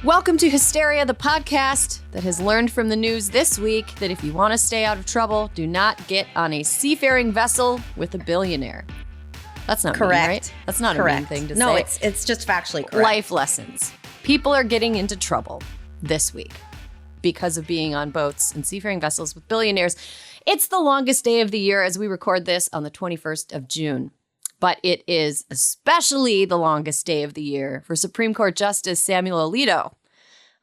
Welcome to Hysteria, the podcast that has learned from the news this week that if you want to stay out of trouble, do not get on a seafaring vessel with a billionaire. That's not correct. Mean, right? That's not correct. A mean thing to say. No, it's just factually correct. Life lessons. People are getting into trouble this week because of being on boats and seafaring vessels with billionaires. It's the longest day of the year as we record this on the 21st of June. But it is especially the longest day of the year for Supreme Court Justice Samuel Alito.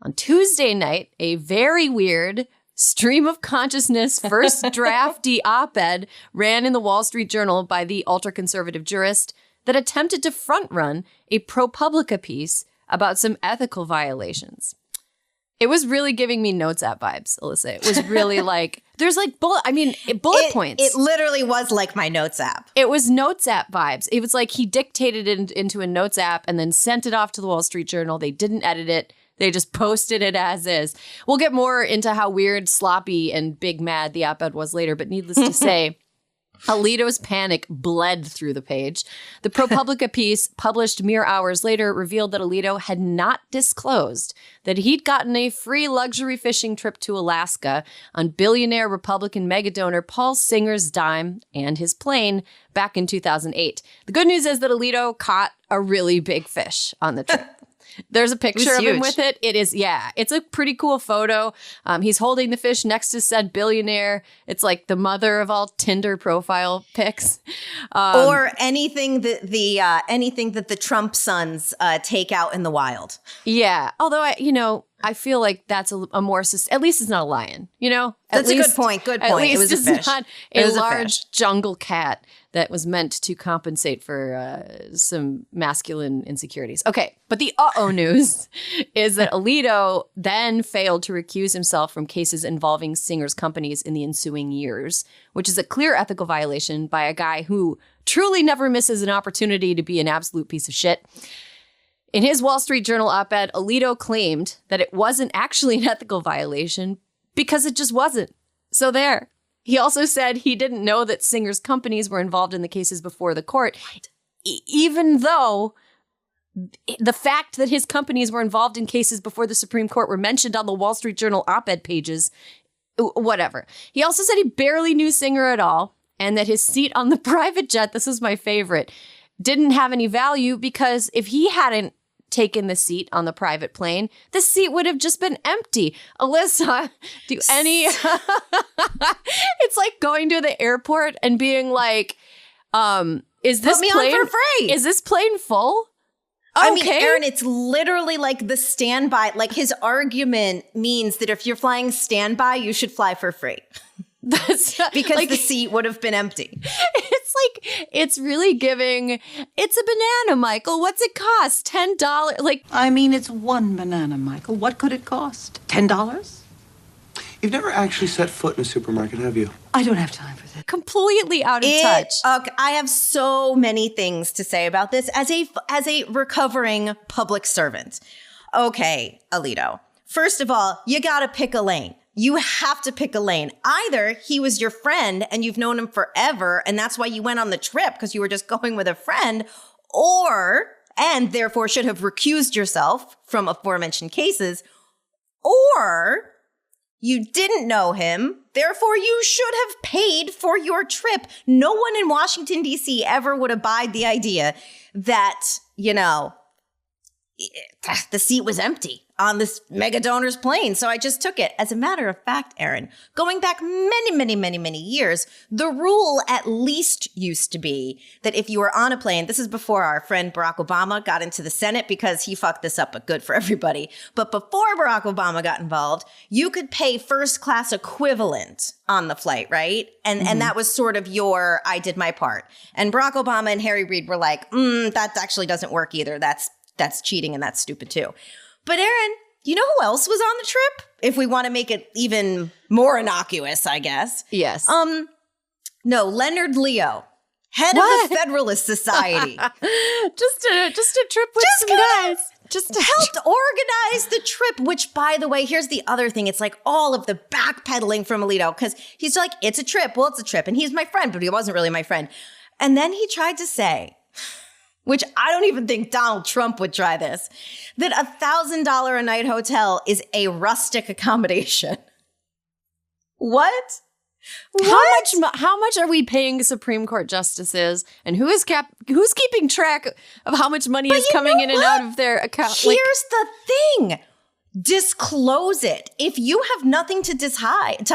On Tuesday night, a very weird stream of consciousness first drafty op-ed ran in the Wall Street Journal by the ultra-conservative jurist that attempted to front-run a ProPublica piece about some ethical violations. It was really giving me Notes app vibes, Alyssa. It was really like, there's like bullet points. It literally was like my Notes app. It was Notes app vibes. It was like he dictated it into a Notes app and then sent it off to the Wall Street Journal. They didn't edit it. They just posted it as is. We'll get more into how weird, sloppy, and big mad the op-ed was later, but needless to say, Alito's panic bled through the page. The ProPublica piece, published mere hours later, revealed that Alito had not disclosed that he'd gotten a free luxury fishing trip to Alaska on billionaire Republican megadonor Paul Singer's dime and his plane back in 2008. The good news is that Alito caught a really big fish on the trip. There's a picture of him with it. It is, yeah, it's a pretty cool photo. He's holding the fish next to said billionaire. It's like the mother of all Tinder profile pics. Or anything that the Trump sons take out in the wild. Yeah. Although, I feel like that's a more, at least it's not a lion, That's a good point. Good point. At least it was a fish. It's not a large jungle cat that was meant to compensate for some masculine insecurities. Okay, but the news is that Alito then failed to recuse himself from cases involving Singer's companies in the ensuing years, which is a clear ethical violation by a guy who truly never misses an opportunity to be an absolute piece of shit. In his Wall Street Journal op-ed, Alito claimed that it wasn't actually an ethical violation because it just wasn't. So there. He also said he didn't know that Singer's companies were involved in the cases before the court, even though the fact that his companies were involved in cases before the Supreme Court were mentioned on the Wall Street Journal op-ed pages, whatever. He also said he barely knew Singer at all and that his seat on the private jet, this is my favorite, didn't have any value because if he hadn't taken the seat on the private plane, the seat would have just been empty. Alyssa, it's like going to the airport and being like, is this plane on for free? Is this plane full? I mean, Erin, it's literally like the standby. Like his argument means that if you're flying standby, you should fly for free. Because like, the seat would have been empty. It's really giving, it's a banana, Michael. What's it cost? $10? It's one banana, Michael. What could it cost? $10? You've never actually set foot in a supermarket, have you? I don't have time for that. Completely out of touch. Okay, I have so many things to say about this as a recovering public servant. Okay, Alito. First of all, you gotta pick a lane. You have to pick a lane. Either he was your friend and you've known him forever and that's why you went on the trip because you were just going with a friend, and therefore should have recused yourself from aforementioned cases, or you didn't know him, therefore you should have paid for your trip. No one in Washington, D.C. ever would abide the idea that, the seat was empty on this megadonor's plane. So I just took it. As a matter of fact, Erin, going back many, many, many, many years, the rule at least used to be that if you were on a plane, this is before our friend Barack Obama got into the Senate because he fucked this up, but good for everybody. But before Barack Obama got involved, you could pay first class equivalent on the flight, right? And that was sort of your, I did my part. And Barack Obama and Harry Reid were like, that actually doesn't work either. That's cheating and that's stupid too. But Erin, you know who else was on the trip? If we want to make it even more innocuous, I guess. Yes. No, Leonard Leo, head of the Federalist Society. just a trip with some guys. Just helped organize the trip, which, by the way, here's the other thing. It's like all of the backpedaling from Alito, because he's like, it's a trip. Well, it's a trip. And he's my friend, but he wasn't really my friend. And then he tried to say which I don't even think Donald Trump would try this, that $1,000 a night hotel is a rustic accommodation. What? How much are we paying Supreme Court justices, and who's keeping track of how much money is coming in and out of their account? Here's the thing. Disclose it. If you have nothing to hide,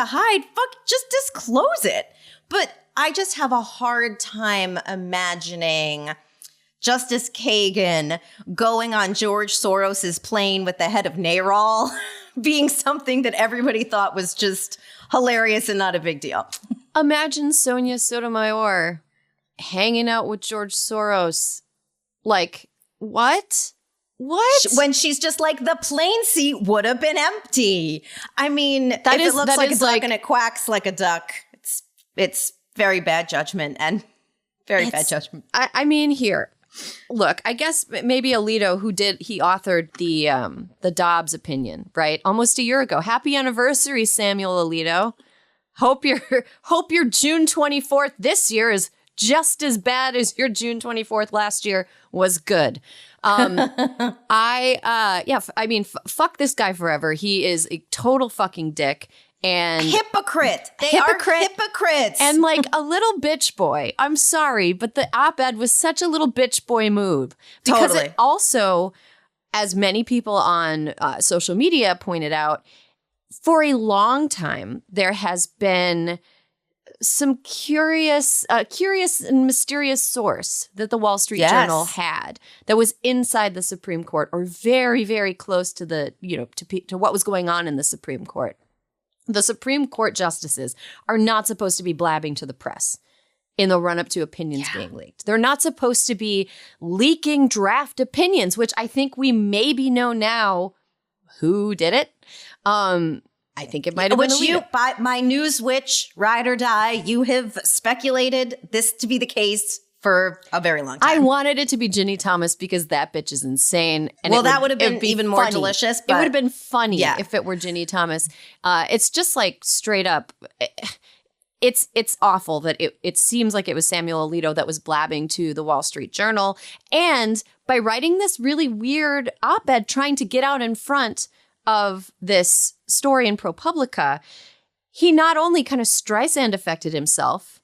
just disclose it. But I just have a hard time imagining Justice Kagan going on George Soros's plane with the head of NARAL being something that everybody thought was just hilarious and not a big deal. Imagine Sonia Sotomayor hanging out with George Soros. Like, what? What? When she's just like, the plane seat would have been empty. I mean, if it looks like a duck and it quacks like a duck, it's very bad judgment and very bad judgment. I mean, here. Look, I guess maybe Alito, he authored the Dobbs opinion, right? Almost a year ago. Happy anniversary, Samuel Alito. Hope your June 24th this year is just as bad as your June 24th last year was good. Fuck this guy forever. He is a total fucking dick. And hypocrite. They are hypocrites. And like a little bitch boy. I'm sorry, but the op-ed was such a little bitch boy move. Because it also, as many people on social media pointed out, for a long time, there has been some curious and mysterious source that the Wall Street Journal had that was inside the Supreme Court or very, very close to to what was going on in the Supreme Court. The Supreme Court justices are not supposed to be blabbing to the press in the run-up to opinions being leaked. They're not supposed to be leaking draft opinions, which I think we maybe know now who did it. I think it might have been Alito. By my news witch, ride or die, you have speculated this to be the case for a very long time. I wanted it to be Ginny Thomas because that bitch is insane. And that would have been even more delicious. But it would have been funny if it were Ginny Thomas. It's just like straight up. It's awful that it seems like it was Samuel Alito that was blabbing to the Wall Street Journal. And by writing this really weird op-ed trying to get out in front of this story in ProPublica, he not only kind of Streisand affected himself,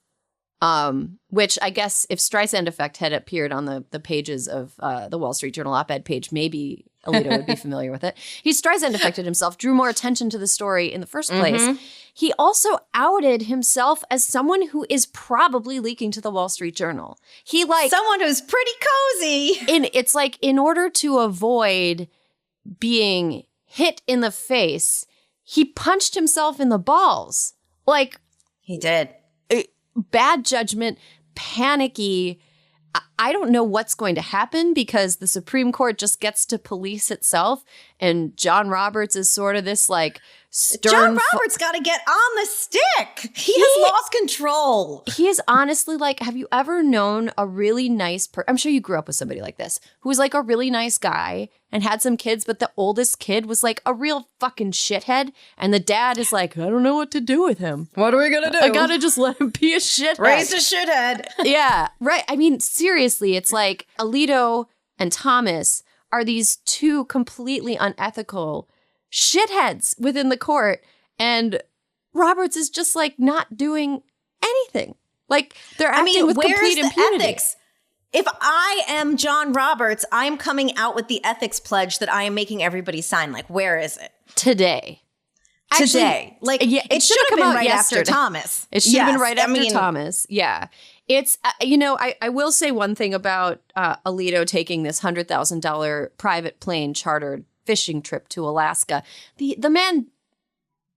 which I guess if Streisand effect had appeared on the pages of the Wall Street Journal op-ed page, maybe Alito would be familiar with it. He Streisand affected himself, drew more attention to the story in the first place. Mm-hmm. He also outed himself as someone who is probably leaking to the Wall Street Journal. Someone who's pretty cozy. It's like in order to avoid being hit in the face, he punched himself in the balls. Like he did. Bad judgment, panicky. I don't know what's going to happen because the Supreme Court just gets to police itself. And John Roberts is sort of this like stern. John Roberts got to get on the stick. He has lost control. He is honestly like, have you ever known a really nice person? I'm sure you grew up with somebody like this who was like a really nice guy and had some kids, but the oldest kid was like a real fucking shithead. And the dad is like, I don't know what to do with him. What are we going to do? I got to just let him be a shithead. Raise a shithead. Yeah, right. I mean, seriously, it's like Alito and Thomas are these two completely unethical shitheads within the court. And Roberts is just like not doing anything. Like they're acting with complete impunity. Ethics? If I am John Roberts, I'm coming out with the ethics pledge that I am making everybody sign. Like, where is it? Today. Today. Like, it should have been right after Thomas. It should have been right after Thomas. Yeah. It's, I will say one thing about Alito taking this $100,000 private plane chartered fishing trip to Alaska. The man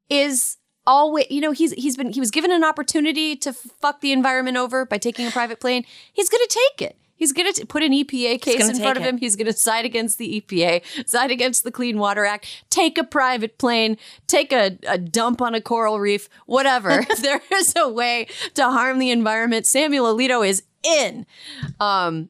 is always, he was given an opportunity to fuck the environment over by taking a private plane. He's going to take it. He's going to put an EPA case in front of him. He's going to side against the EPA, side against the Clean Water Act, take a private plane, take a dump on a coral reef, whatever. If there is a way to harm the environment, Samuel Alito is in.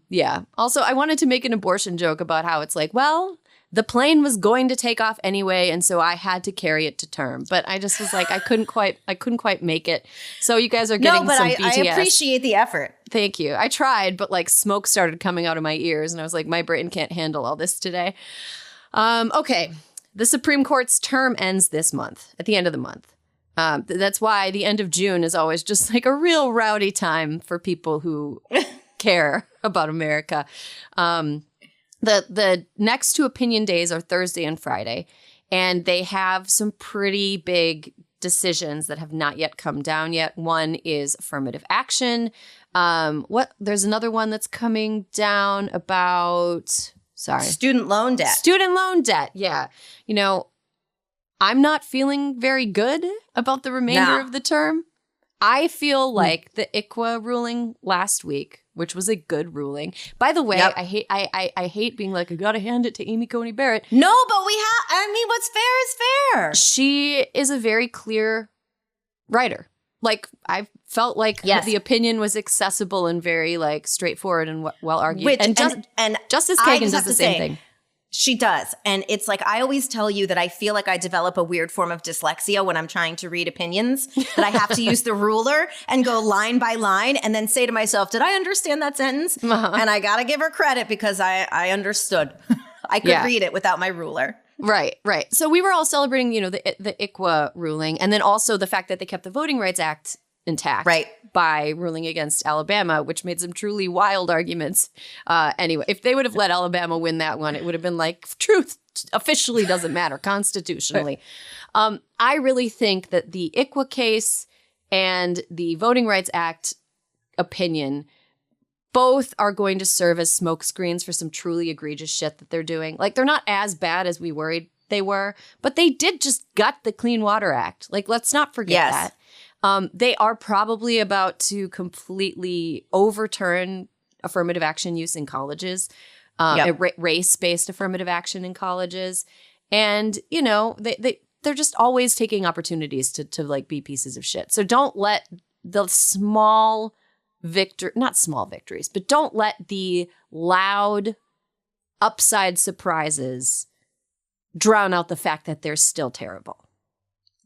Yeah. Also, I wanted to make an abortion joke about how it's like, well, the plane was going to take off anyway, and so I had to carry it to term. But I just was like, I couldn't quite make it. So you guys are getting some BTS. I appreciate the effort. Thank you. I tried, but like smoke started coming out of my ears, and I was like, my brain can't handle all this today. Okay, the Supreme Court's term ends this month, at the end of the month. That's why the end of June is always just like a real rowdy time for people who care about America. The next two opinion days are Thursday and Friday, and they have some pretty big decisions that have not yet come down yet. One is affirmative action. There's another one that's coming down about, student loan debt. Student loan debt, yeah. You know, I'm not feeling very good about the remainder of the term. I feel like the ICWA ruling last week, which was a good ruling. By the way, I hate being like, I gotta hand it to Amy Coney Barrett. No, but what's fair is fair. She is a very clear writer. Like, I felt like the opinion was accessible and very like straightforward and well argued. And Justice Kagan does the same thing. She does. And it's like, I always tell you that I feel like I develop a weird form of dyslexia when I'm trying to read opinions, that I have to use the ruler and go line by line and then say to myself, did I understand that sentence? Uh-huh. And I got to give her credit because I understood. I could read it without my ruler. Right. So we were all celebrating, you know, the ICWA ruling, and then also the fact that they kept the Voting Rights Act intact by ruling against Alabama, which made some truly wild arguments. Anyway, if they would have let Alabama win that one, it would have been like, truth officially doesn't matter constitutionally. I really think that the ICWA case and the Voting Rights Act opinion both are going to serve as smokescreens for some truly egregious shit that they're doing. Like, they're not as bad as we worried they were, but they did just gut the Clean Water Act. Like, let's not forget that. They are probably about to completely overturn affirmative action use in colleges, race-based affirmative action in colleges. And, you know, they're just always taking opportunities to like be pieces of shit. So don't let the not small victories, but don't let the loud upside surprises drown out the fact that they're still terrible.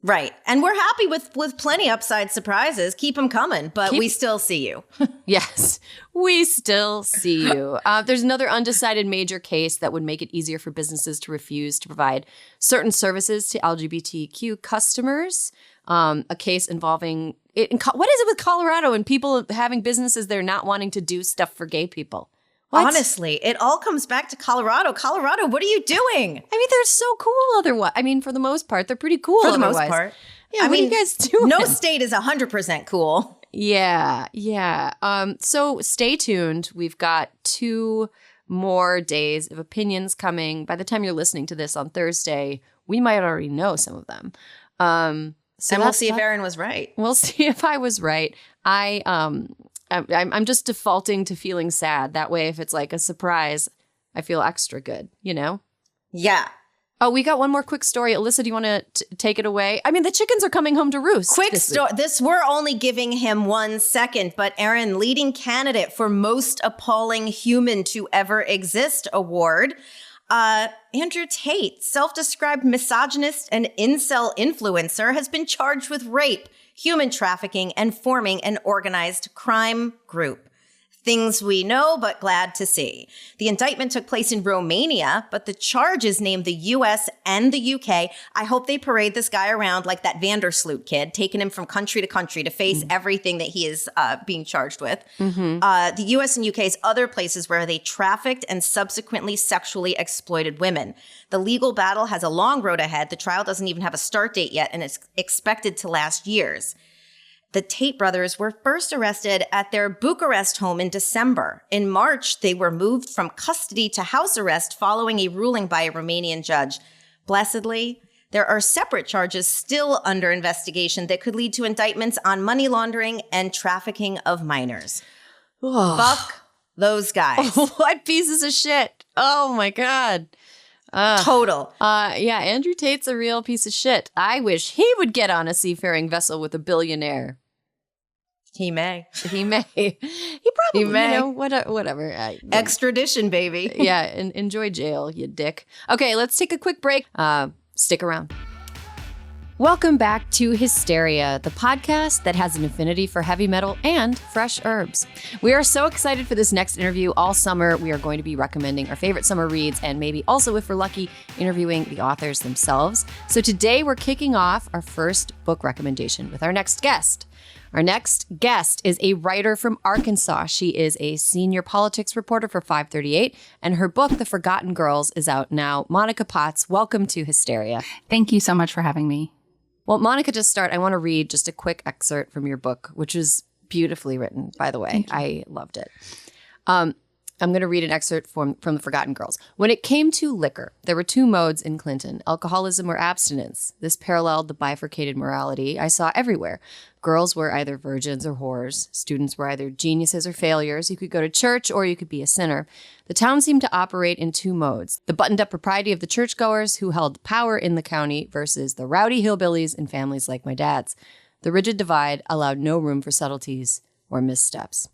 Right. And we're happy with plenty upside surprises. Keep them coming, but we still see you. Yes, we still see you. There's another undecided major case that would make it easier for businesses to refuse to provide certain services to LGBTQ customers. A case involving, what is it with Colorado and people having businesses they're not wanting to do stuff for gay people? What? Honestly, it all comes back to Colorado. Colorado, what are you doing? I mean, they're so cool otherwise. I mean, for the most part, they're pretty cool for the otherwise. most part. Yeah, what are you guys doing? No state is 100% cool. Yeah. So stay tuned. We've got 2 more days of opinions coming. By the time you're listening to this on Thursday, we might already know some of them. So we'll see if Erin was right. We'll see if I was right. I'm just defaulting to feeling sad. That way, if it's like a surprise, I feel extra good, you know? Yeah. Oh, we got one more quick story. Alyssa, do you want to take it away? I mean, the chickens are coming home to roost. Quick story. We're only giving him 1 second, but Erin, leading candidate for most appalling human to ever exist award. Andrew Tate, self-described misogynist and incel influencer, has been charged with rape, human trafficking, and forming an organized crime group. Things we know, but glad to see. The indictment took place in Romania, but the charges named the U.S. and the UK. I hope they parade this guy around like that Vandersloot kid, taking him from country to country to face everything that he is being charged with. The U.S. and UK's other places where they trafficked and subsequently sexually exploited women. The legal battle has a long road ahead. The trial doesn't even have a start date yet, and it's expected to last years. The Tate brothers were first arrested at their Bucharest home in December. In March, they were moved from custody to house arrest following a ruling by a Romanian judge. Blessedly, there are separate charges still under investigation that could lead to indictments on money laundering and trafficking of minors. Fuck those guys. What pieces of shit. Oh, my God. Total. Yeah, Andrew Tate's a real piece of shit. I wish he would get on a seafaring vessel with a billionaire. He may. He may. He probably, He may. Whatever. Extradition, baby. Yeah, and enjoy jail, you dick. Okay, let's take a quick break. Stick around. Welcome back to Hysteria, the podcast that has an affinity for heavy metal and fresh herbs. We are so excited for this next interview. All summer, we are going to be recommending our favorite summer reads and maybe also, if we're lucky, interviewing the authors themselves. So today, we're kicking off our first book recommendation with our next guest. Our next guest is a writer from Arkansas. She is a senior politics reporter for 538, and her book, The Forgotten Girls, is out now. Monica Potts, welcome to Hysteria. Thank you so much for having me. Well, Monica, to start, I want to read just a quick excerpt from your book, which is beautifully written, by the way. I loved it. I'm going to read an excerpt from The Forgotten Girls. When it came to liquor, there were two modes in Clinton, alcoholism or abstinence. This paralleled the bifurcated morality I saw everywhere. Girls were either virgins or whores. Students were either geniuses or failures. You could go to church or you could be a sinner. The town seemed to operate in two modes. The buttoned-up propriety of the churchgoers who held power in the county versus the rowdy hillbillies and families like my dad's. The rigid divide allowed no room for subtleties or missteps.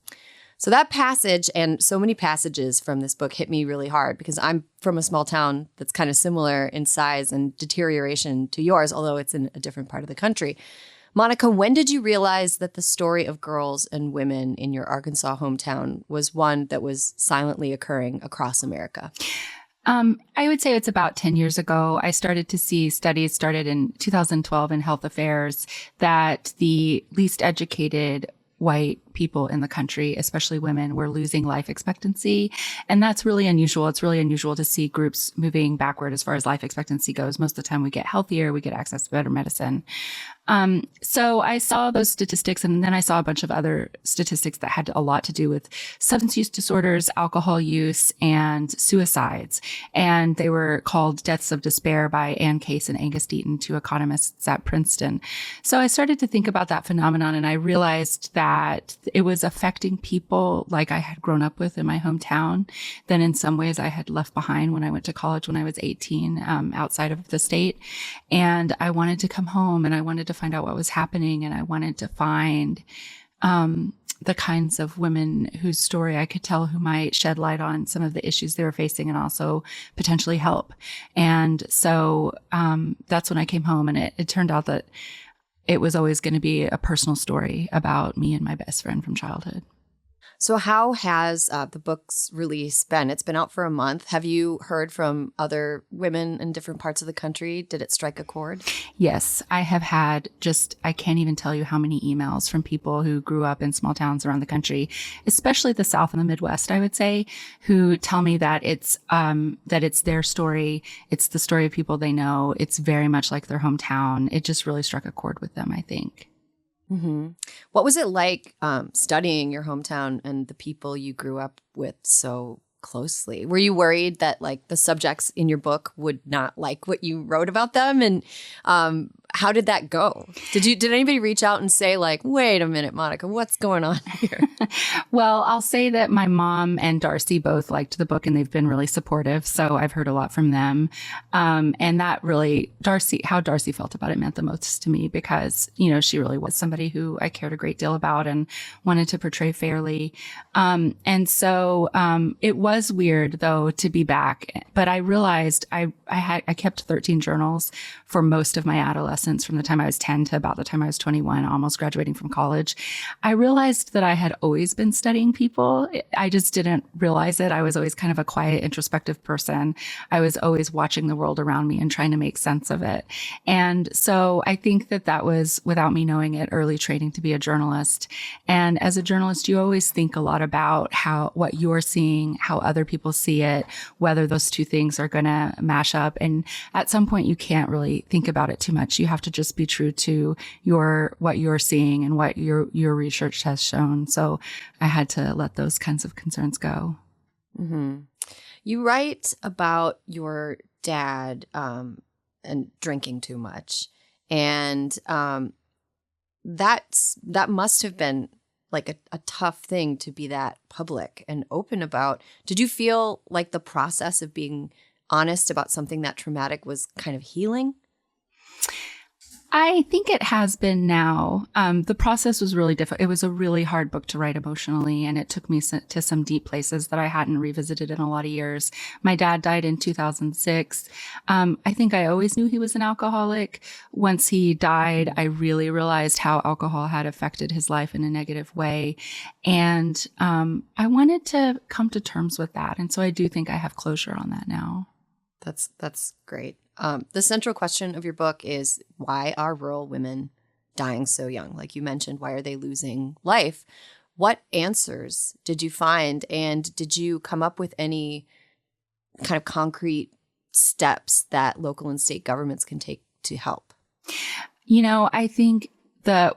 So that passage and so many passages from this book hit me really hard because I'm from a small town that's kind of similar in size and deterioration to yours, although it's in a different part of the country. Monica, when did you realize that the story of girls and women in your Arkansas hometown was one that was silently occurring across America? I would say it's about 10 years ago. I started to see studies started in 2012 in Health Affairs that the least educated white people in the country, especially women, were losing life expectancy. And that's really unusual. It's really unusual to see groups moving backward as far as life expectancy goes. Most of the time we get healthier, we get access to better medicine. So I saw those statistics, and then I saw a bunch of other statistics that had a lot to do with substance use disorders, alcohol use, and suicides. And they were called Deaths of Despair by Ann Case and Angus Deaton, two economists at Princeton. So I started to think about that phenomenon, and I realized that it was affecting people like I had grown up with in my hometown. Then in some ways I had left behind when I went to college when I was 18, outside of the state. And I wanted to come home and I wanted to find out what was happening. And I wanted to find, the kinds of women whose story I could tell who might shed light on some of the issues they were facing and also potentially help. And so, that's when I came home, and it turned out that it was always going to be a personal story about me and my best friend from childhood. So how has the book's release been? It's been out for a month. Have you heard from other women in different parts of the country? Did it strike a chord? Yes, I have had I can't even tell you how many emails from people who grew up in small towns around the country, especially the South and the Midwest, I would say, who tell me that it's their story. It's the story of people they know. It's very much like their hometown. It just really struck a chord with them, I think. Mm-hmm. What was it like studying your hometown and the people you grew up with so closely? Were you worried that like the subjects in your book would not like what you wrote about them? And how did that go? Did anybody reach out and say like, wait a minute, Monica, what's going on here? Well, I'll say that my mom and Darcy both liked the book and they've been really supportive. So I've heard a lot from them. And that really, how Darcy felt about it meant the most to me because, she really was somebody who I cared a great deal about and wanted to portray fairly. And so it was weird though to be back, but I realized I kept 13 journals for most of my adolescence, from the time I was 10 to about the time I was 21, almost graduating from college. I realized that I had always been studying people. I just didn't realize it. I was always kind of a quiet, introspective person. I was always watching the world around me and trying to make sense of it. And so I think that was, without me knowing it, early training to be a journalist. And as a journalist, you always think a lot about what you're seeing, how other people see it, whether those two things are going to mash up. And at some point, you can't really think about it too much. You have to just be true to what you're seeing and what your research has shown. So I had to let those kinds of concerns go. Mm-hmm. You write about your dad and drinking too much. And that must have been like a tough thing to be that public and open about. Did you feel like the process of being honest about something that traumatic was kind of healing? I think it has been now. The process was really difficult. It was a really hard book to write emotionally, and it took me to some deep places that I hadn't revisited in a lot of years. My dad died in 2006. I think I always knew he was an alcoholic. Once he died, I really realized how alcohol had affected his life in a negative way. And I wanted to come to terms with that. And so I do think I have closure on that now. That's great. The central question of your book is, why are rural women dying so young? Like you mentioned, why are they losing life? What answers did you find? And did you come up with any kind of concrete steps that local and state governments can take to help? I think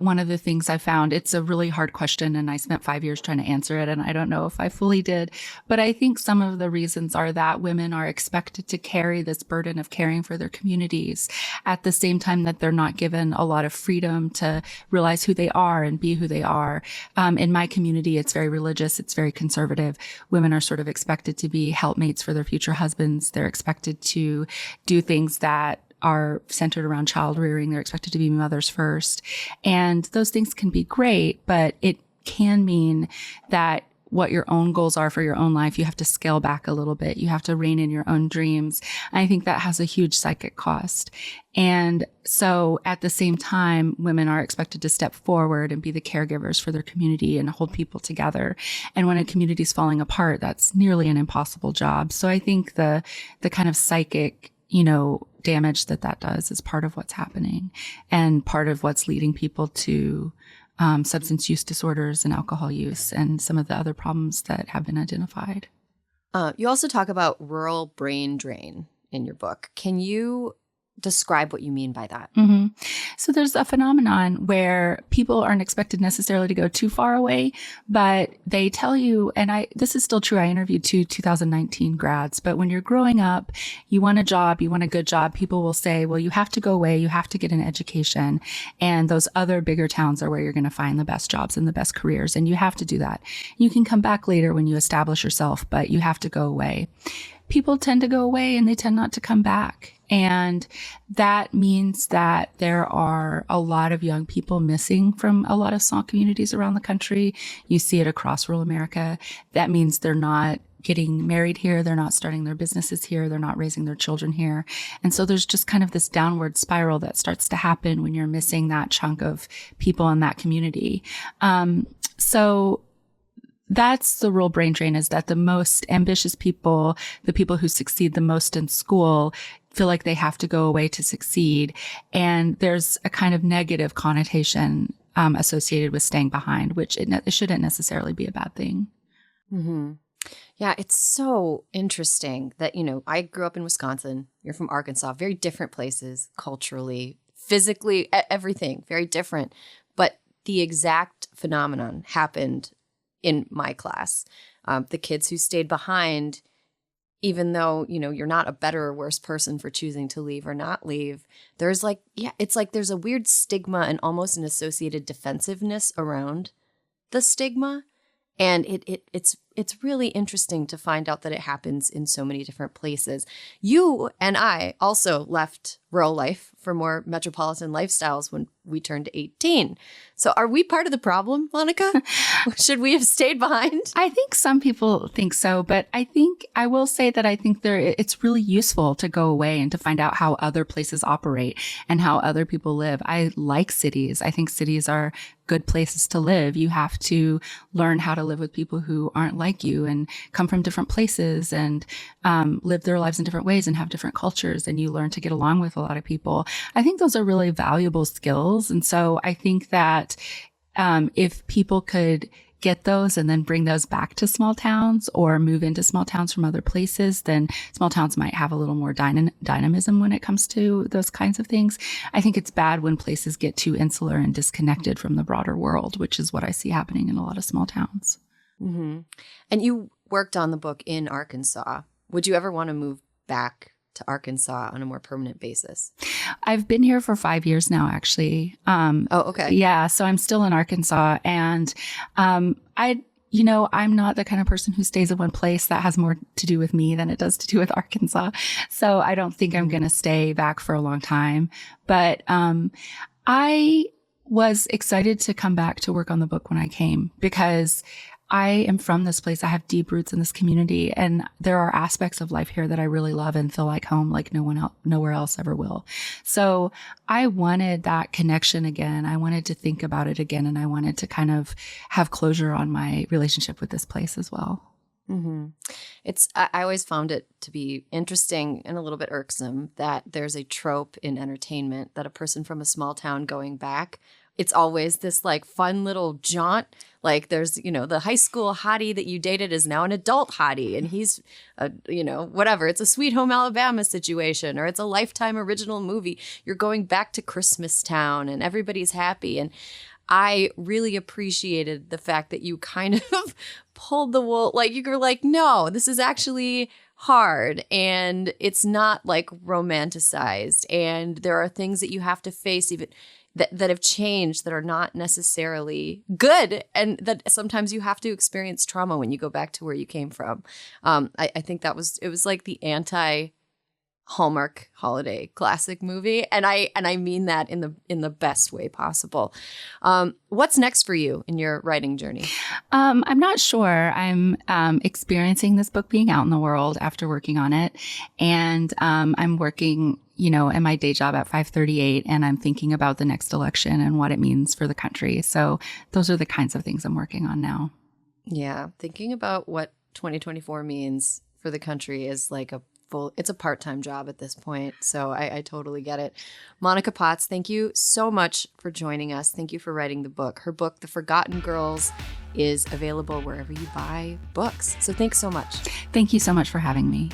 one of the things I found, it's a really hard question, and I spent 5 years trying to answer it, and I don't know if I fully did, but I think some of the reasons are that women are expected to carry this burden of caring for their communities at the same time that they're not given a lot of freedom to realize who they are and be who they are. In my community, it's very religious, it's very conservative. Women are sort of expected to be helpmates for their future husbands. They're expected to do things that are centered around child rearing. They're expected to be mothers first. And those things can be great, but it can mean that what your own goals are for your own life, you have to scale back a little bit. You have to rein in your own dreams. I think that has a huge psychic cost. And so at the same time, women are expected to step forward and be the caregivers for their community and hold people together. And when a community is falling apart, that's nearly an impossible job. So I think the kind of psychic damage that does is part of what's happening and part of what's leading people to substance use disorders and alcohol use and some of the other problems that have been identified. You also talk about rural brain drain in your book. Can you describe what you mean by that? Mm-hmm. So there's a phenomenon where people aren't expected necessarily to go too far away, but they tell you, and this is still true. I interviewed 2019 grads, but when you're growing up, you want a job, you want a good job. People will say, well, you have to go away. You have to get an education. And those other bigger towns are where you're going to find the best jobs and the best careers. And you have to do that. You can come back later when you establish yourself, but you have to go away. People tend to go away and they tend not to come back. And that means that there are a lot of young people missing from a lot of small communities around the country. You see it across rural America. That means they're not getting married here. They're not starting their businesses here. They're not raising their children here. And so there's just kind of this downward spiral that starts to happen when you're missing that chunk of people in that community. So that's the rural brain drain, is that the most ambitious people, the people who succeed the most in school, feel like they have to go away to succeed. And there's a kind of negative connotation associated with staying behind, which it shouldn't necessarily be a bad thing. Mm-hmm. Yeah, it's so interesting that, I grew up in Wisconsin. You're from Arkansas, very different places, culturally, physically, everything, very different. But the exact phenomenon happened in my class. The kids who stayed behind, even though, you're not a better or worse person for choosing to leave or not leave, there's it's like there's a weird stigma and almost an associated defensiveness around the stigma. And it's really interesting to find out that it happens in so many different places. You and I also left rural life for more metropolitan lifestyles when we turned 18. So are we part of the problem, Monica? Should we have stayed behind? I think some people think so, but I will say that I think it's really useful to go away and to find out how other places operate and how other people live. I like cities. I think cities are good places to live. You have to learn how to live with people who aren't like you and come from different places and live their lives in different ways and have different cultures, and you learn to get along with a lot of people. I think those are really valuable skills. And so I think that if people could get those and then bring those back to small towns or move into small towns from other places, then small towns might have a little more dynamism when it comes to those kinds of things. I think it's bad when places get too insular and disconnected from the broader world, which is what I see happening in a lot of small towns. Mm-hmm. And you worked on the book in Arkansas. Would you ever want to move back to Arkansas on a more permanent basis? I've been here for 5 years now, actually. Oh, okay. Yeah. So I'm still in Arkansas, and I'm not the kind of person who stays in one place. That has more to do with me than it does to do with Arkansas. So I don't think I'm going to stay back for a long time. But I was excited to come back to work on the book when I came, because I am from this place. I have deep roots in this community, and there are aspects of life here that I really love and feel like home, like nowhere else ever will. So I wanted that connection again. I wanted to think about it again, and I wanted to kind of have closure on my relationship with this place as well. Mm-hmm. I always found it to be interesting and a little bit irksome that there's a trope in entertainment that a person from a small town going back, it's always this like fun little jaunt. Like there's, the high school hottie that you dated is now an adult hottie, and he's, whatever. It's a Sweet Home Alabama situation, or it's a Lifetime original movie. You're going back to Christmas Town and everybody's happy. And I really appreciated the fact that you kind of pulled the wool. Like you were like, no, this is actually hard, and it's not like romanticized. And there are things that you have to face even that have changed that are not necessarily good, and that sometimes you have to experience trauma when you go back to where you came from. I think it was like the anti-Hallmark holiday classic movie, and I mean that in the best way possible. What's next for you in your writing journey? I'm not sure. I'm experiencing this book being out in the world after working on it, and I'm working in my day job at 538, and I'm thinking about the next election and what it means for the country. So those are the kinds of things I'm working on now. Yeah. Thinking about what 2024 means for the country is like it's a part-time job at this point. So I totally get it. Monica Potts, thank you so much for joining us. Thank you for writing the book. Her book, The Forgotten Girls, is available wherever you buy books. So thanks so much. Thank you so much for having me.